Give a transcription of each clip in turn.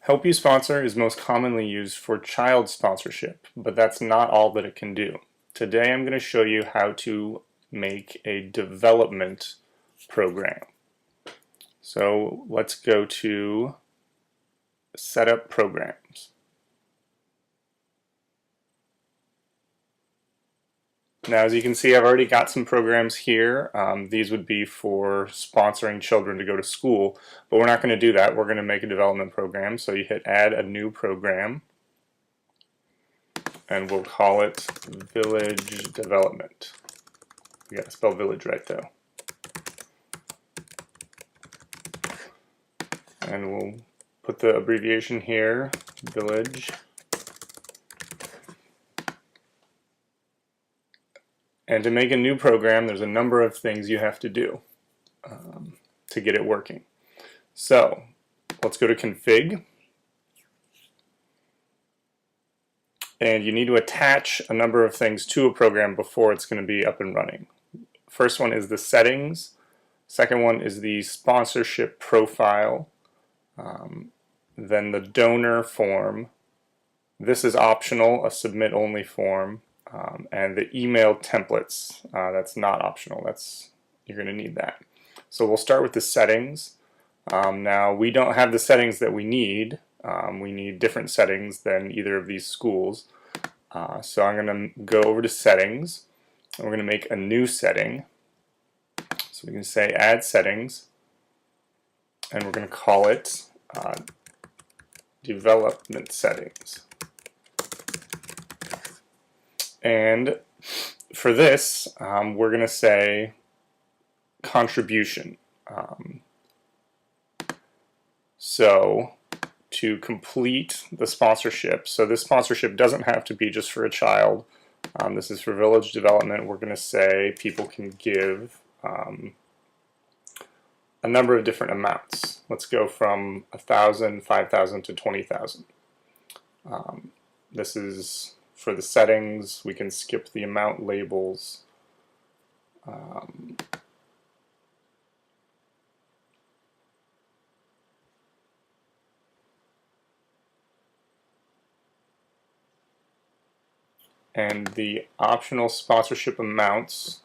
Help You Sponsor is most commonly used for child sponsorship, but that's not all that it can do. Today I'm going to show you how to make a development program. So let's go to Setup Programs. Now, as you can see, I've already got some programs here. These would be for sponsoring children to go to school, but we're not going to do that. We're going to make a development program. So you hit Add a New Program, and we'll call it Village Development. We got to spell village right, though. And we'll put the abbreviation here, Village. And to make a new program, there's a number of things you have to do to get it working. So let's go to Config. And you need to attach a number of things to a program before it's going to be up and running. First one is the settings. Second one is the sponsorship profile. Then the donor form. This is optional, a submit only form. And the email templates, that's not optional. You're going to need that. So we'll start with the settings. Now we don't have the settings that we need. We need different settings than either of these schools. So I'm going to go over to settings, and we're going to make a new setting. So we can say add settings, and we're going to call it development settings. And for this, we're going to say contribution. So to complete the sponsorship, so this sponsorship doesn't have to be just for a child. This is for village development. We're going to say people can give a number of different amounts. Let's go from 1,000, 5,000 to 20,000. This is for the settings. We can skip the amount labels. And the optional sponsorship amounts,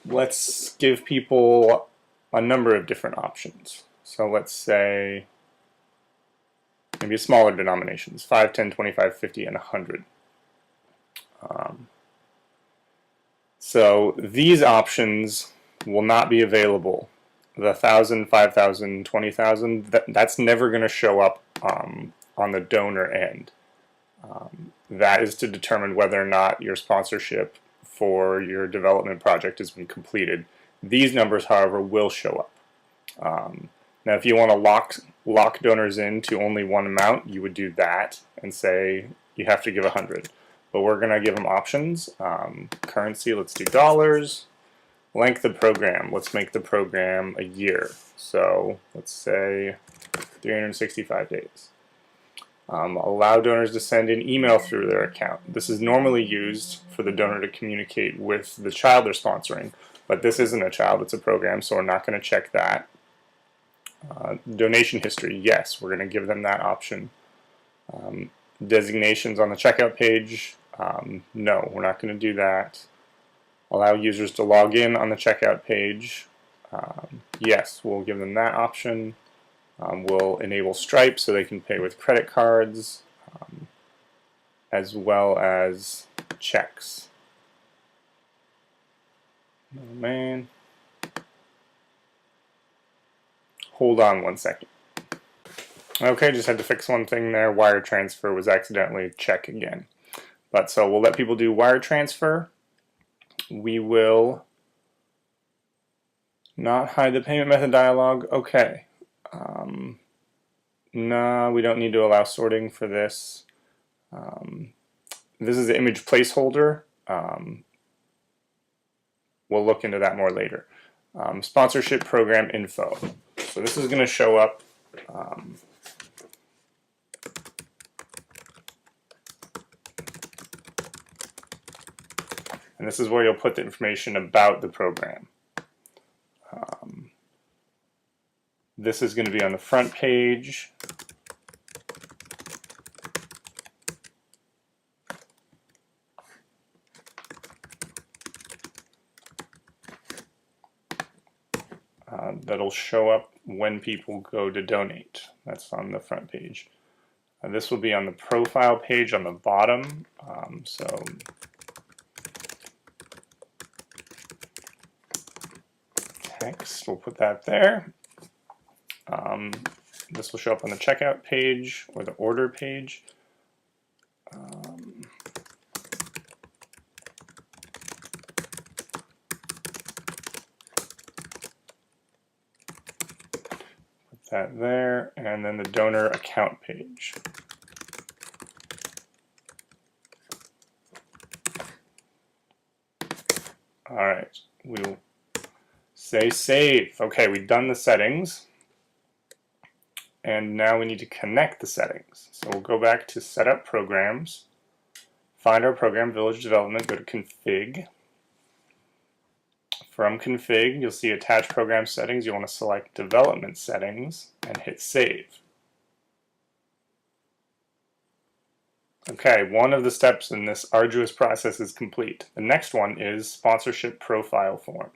let's give people a number of different options. So let's say maybe smaller denominations, 5, 10, 25, 50, and 100. So these options will not be available. The 1,000, 5,000, 20,000, that's never going to show up on the donor end. That is to determine whether or not your sponsorship for your development project has been completed. These numbers, however, will show up. Now, if you want to lock donors in to only one amount, you would do that and say you have to give 100. But we're going to give them options. Currency, let's do dollars. Length of program, let's make the program a year. So let's say 365 days. Allow donors to send an email through their account. This is normally used for the donor to communicate with the child they're sponsoring, but this isn't a child, it's a program, so we're not going to check that. Donation history, yes, we're going to give them that option. Designations on the checkout page, no, we're not going to do that. Allow users to log in on the checkout page, yes, we'll give them that option. We'll enable Stripe so they can pay with credit cards, as well as checks. Oh man. Hold on one second. Okay, just had to fix one thing there. Wire transfer was accidentally check again. But so we'll let people do wire transfer. We will not hide the payment method dialog. Okay. No, we don't need to allow sorting for this. This is the image placeholder. We'll look into that more later. Sponsorship program info. So this is going to show up and this is where you'll put the information about the program. This is going to be on the front page. that'll show up when people go to donate. That's on the front page. This will be on the profile page on the bottom. So text, we'll put that there. This will show up on the checkout page or the order page. Put that there, and then the donor account page. All right, we'll say save. Okay, we've done the settings. And now we need to connect the settings. So we'll go back to Setup Programs, find our program, Village Development, go to Config. From Config, you'll see Attach Program Settings. You want to select Development Settings and hit Save. Okay, one of the steps in this arduous process is complete. The next one is Sponsorship Profile Form.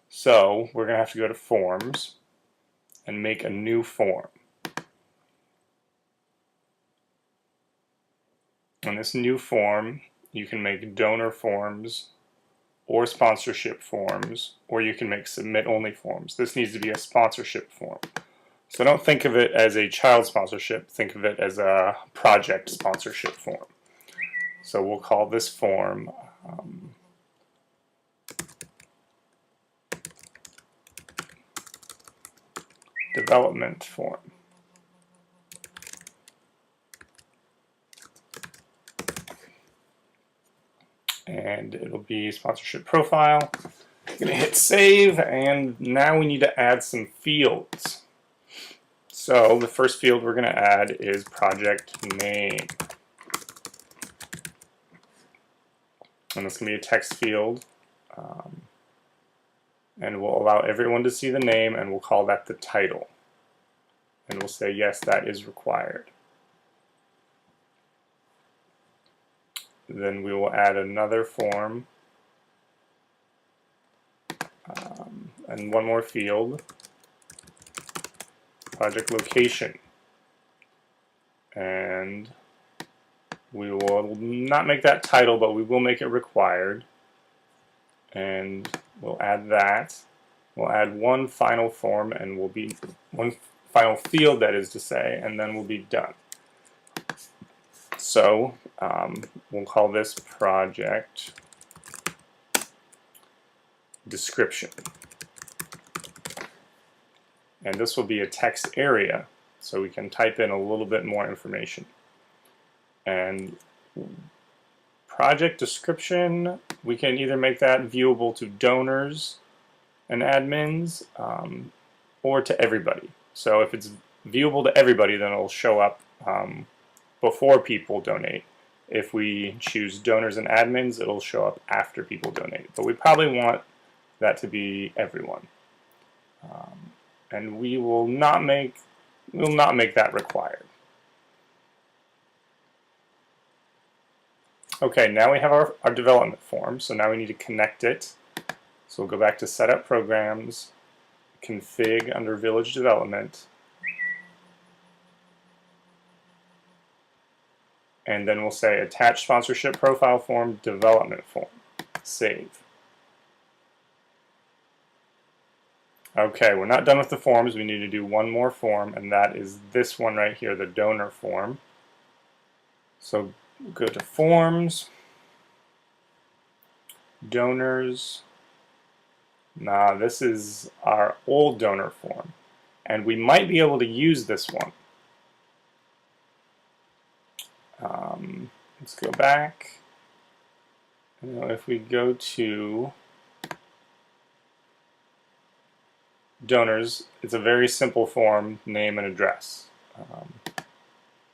So we're going to have to go to Forms and make a new form. In this new form, you can make donor forms or sponsorship forms, or you can make submit only forms. This needs to be a sponsorship form. So don't think of it as a child sponsorship, think of it as a project sponsorship form. So we'll call this form development form. And it'll be sponsorship profile. I'm going to hit save, and now we need to add some fields. So the first field we're going to add is project name. And it's going to be a text field. And we'll allow everyone to see the name, and we'll call that the title. And we'll say, yes, that is required. Then we will add another form and one more field, project location. And we will not make that title, but we will make it required. And we'll add that. We'll add one final form, and we'll be one final field, that is to say, and then we'll be done. So we'll call this project description. And this will be a text area, so we can type in a little bit more information. And project description, we can either make that viewable to donors and admins or to everybody. So if it's viewable to everybody, then it'll show up before people donate. If we choose donors and admins, it'll show up after people donate. But we probably want that to be everyone. And we will not make that required. Okay, now we have our development form, so now we need to connect it. So we'll go back to Setup Programs, Config under Village Development, and then we'll say Attach Sponsorship Profile Form, Development Form. Save. Okay, we're not done with the forms. We need to do one more form, and that is this one right here, the donor form. So go to Forms, Donors. Nah, this is our old donor form, and we might be able to use this one. Let's go back. If we go to donors, it's a very simple form, name and address.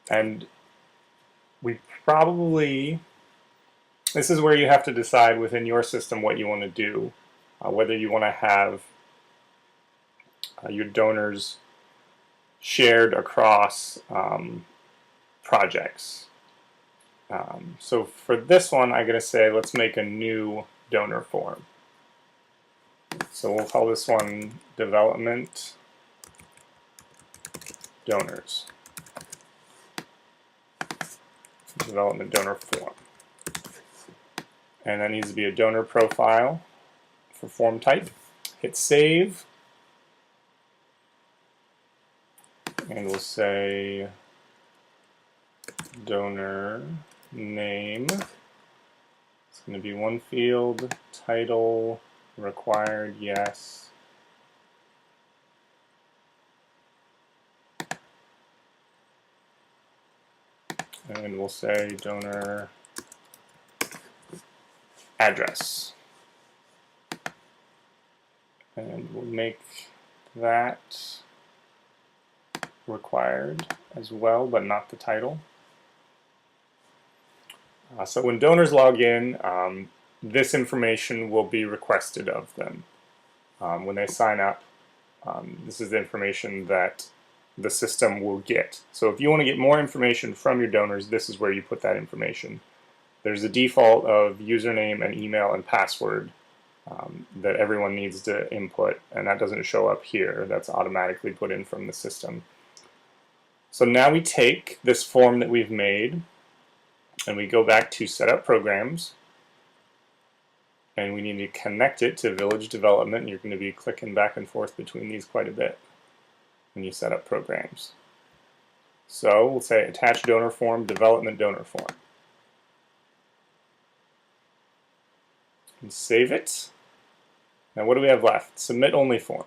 And we probably, this is where you have to decide within your system what you want to do, whether you want to have your donors shared across projects. So for this one, I'm going to say let's make a new donor form. So we'll call this one development donors. Development donor form. And that needs to be a donor profile for form type. Hit save. And we'll say donor name. It's going to be one field, title, required, yes. And we'll say donor address. And we'll make that required as well, but not the title. So when donors log in, this information will be requested of them. When they sign up, this is the information that the system will get. So if you want to get more information from your donors, this is where you put that information. There's a default of username and email and password that everyone needs to input, and that doesn't show up here. That's automatically put in from the system. So now we take this form that we've made and we go back to Setup Programs, and we need to connect it to Village Development. You're going to be clicking back and forth between these quite a bit when you set up programs. So we'll say Attach Donor Form, Development Donor Form. And save it. Now what do we have left? Submit Only Form.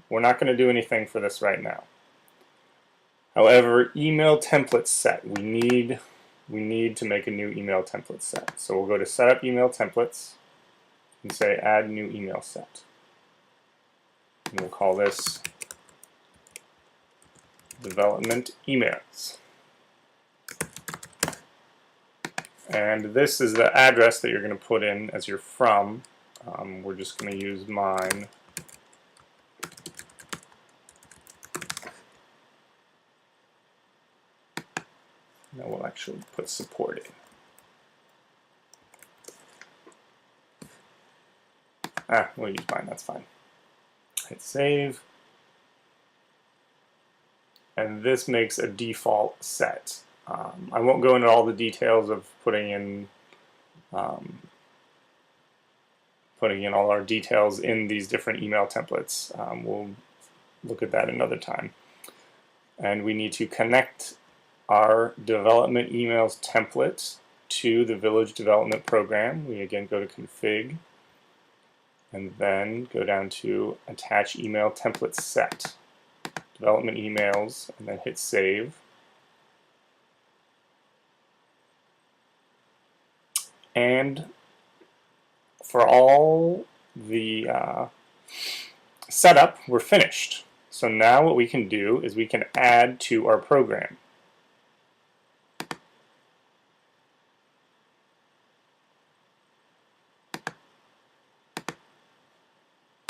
We're not going to do anything for this right now. However, email template set. We need to make a new email template set. So we'll go to Setup Email Templates and say Add New Email Set. And we'll call this Development Emails. And this is the address that you're going to put in as your from. We're just going to use mine. Now we'll actually put supported. We'll use mine, that's fine. Hit save. And this makes a default set. I won't go into all the details of putting in all our details in these different email templates. We'll look at that another time. And we need to connect our development emails template to the Village Development Program. We again go to Config and then go down to Attach Email Template Set, Development Emails, and then hit Save. And for all the setup, we're finished. So now what we can do is we can add to our program.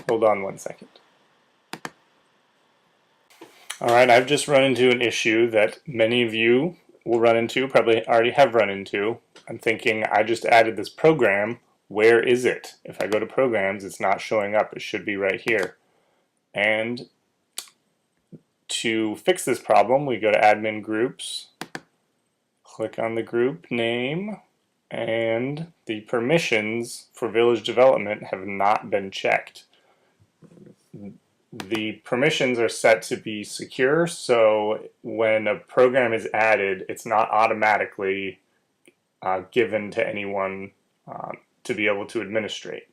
Hold on one second. Alright, I've just run into an issue that many of you will run into, probably already have run into. I'm thinking, I just added this program, where is it? If I go to Programs, it's not showing up. It should be right here. And to fix this problem, we go to Admin Groups, click on the group name, and the permissions for Village Development have not been checked. The permissions are set to be secure, so when a program is added, it's not automatically given to anyone to be able to administrate.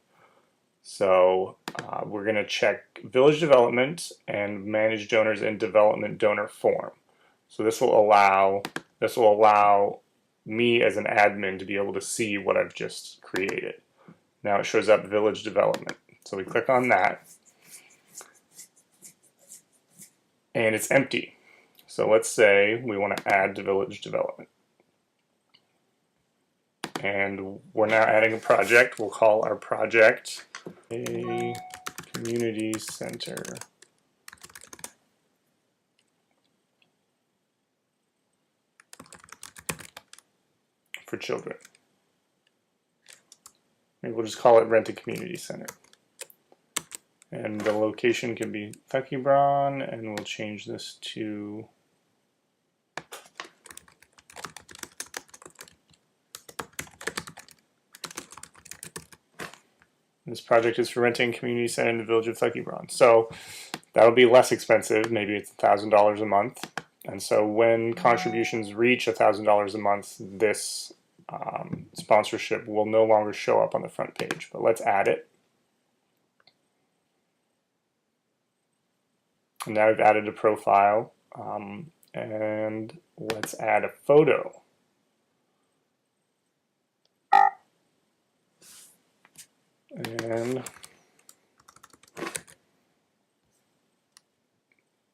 So we're going to check Village Development and Manage Donors in Development Donor Form. So this will allow me as an admin to be able to see what I've just created. Now it shows up Village Development. So we click on that. And it's empty. So let's say we want to add to Village Development. And we're now adding a project. We'll call our project a community center for children. Maybe we'll just call it Rent a Community Center. And the location can be Thekibron, and we'll change this to this project is for renting community center in the village of Thekibron. So that'll be less expensive. Maybe it's $1,000 a month. And so when contributions reach $1,000 a month, this sponsorship will no longer show up on the front page. But let's add it. And now we've added a profile. And let's add a photo. And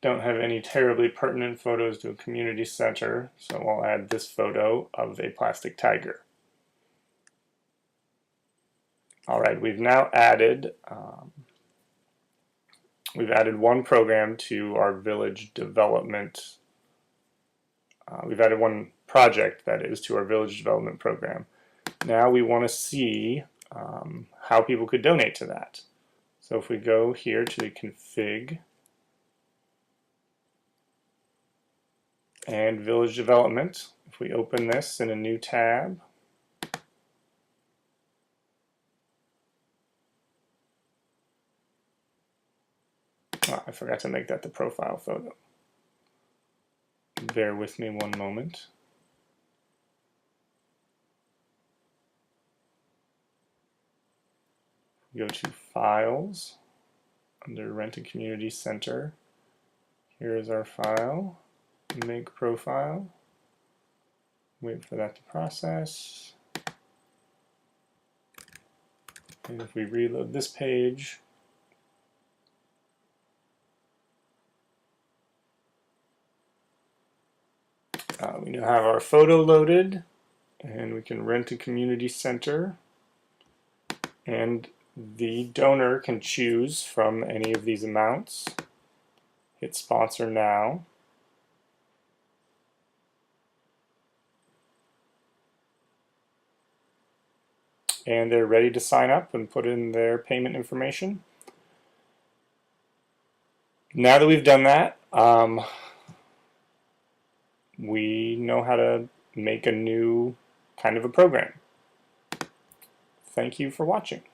don't have any terribly pertinent photos to a community center, so I'll add this photo of a plastic tiger. All right, we've now added one program to our village development. We've added one project, that is, to our village development program. Now we want to see how people could donate to that. So if we go here to the config and village development, if we open this in a new tab, I forgot to make that the profile photo. Bear with me one moment. Go to Files, under Rent and Community Center. Here is our file. Make profile. Wait for that to process. And if we reload this page, we now have our photo loaded, and we can rent a community center, and the donor can choose from any of these amounts. Hit sponsor now. And they're ready to sign up and put in their payment information. Now that we've done that, we know how to make a new kind of a program. Thank you for watching.